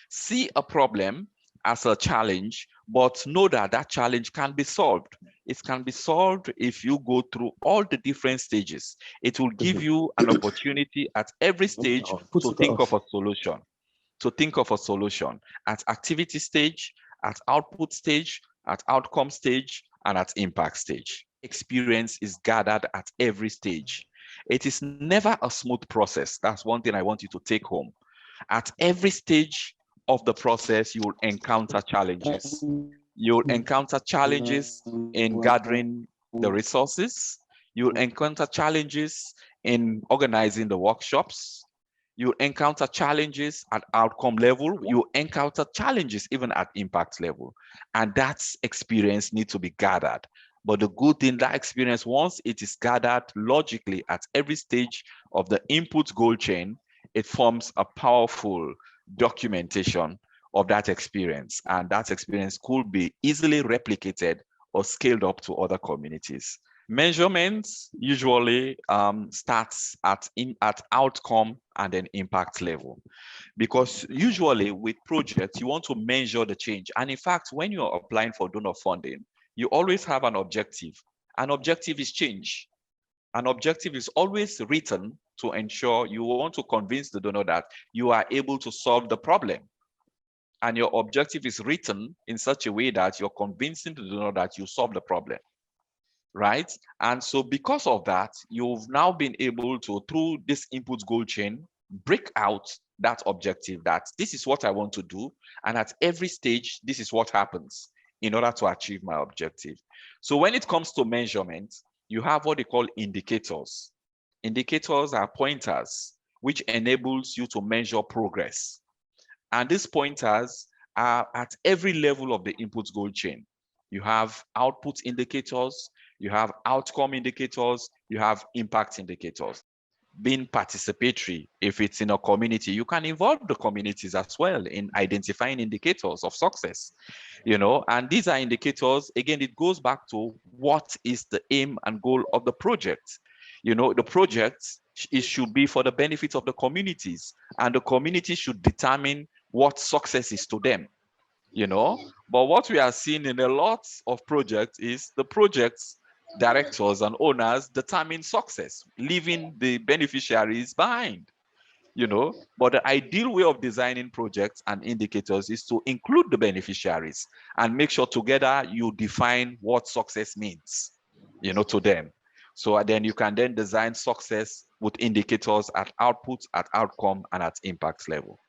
See a problem as a challenge, but know that that challenge can be solved. It can be solved if you go through all the different stages. It will give you an opportunity at every stage Put to it think of off. a solution. To think of a solution at activity stage, at output stage, at outcome stage, and at impact stage. Experience is gathered at every stage. It is never a smooth process. That's one thing I want you to take home. At every stage of the process, you will encounter challenges. You'll encounter challenges in gathering the resources. You'll encounter challenges in organizing the workshops. You'll encounter challenges at outcome level. You'll encounter challenges even at impact level. And that experience needs to be gathered. But the good thing, that experience, once it is gathered logically at every stage of the input goal chain, it forms a powerful documentation of that experience. And that experience could be easily replicated or scaled up to other communities. Measurements usually starts at outcome and then impact level, because usually with projects you want to measure the change. And in fact, when you're applying for donor funding, you always have an objective. An objective is change. An objective is always written to ensure you want to convince the donor that you are able to solve the problem. And your objective is written in such a way that you're convincing the donor that you solve the problem, right? And so because of that, you've now been able to, through this input goal chain, break out that objective, that this is what I want to do. And at every stage, this is what happens in order to achieve my objective. So when it comes to measurement, you have what they call indicators. Indicators are pointers, which enables you to measure progress. And these pointers are at every level of the input goal chain. You have output indicators, you have outcome indicators, you have impact indicators. Being participatory, if it's in a community, you can involve the communities as well in identifying indicators of success, and these are indicators. Again, it goes back to what is the aim and goal of the project. The project, it should be for the benefit of the communities, and the community should determine what success is to them. But what we are seeing in a lot of projects is the projects directors and owners determine success, leaving the beneficiaries behind. But the ideal way of designing projects and indicators is to include the beneficiaries and make sure together you define what success means, to them. So then you can then design success with indicators at output, at outcome, and at impact level.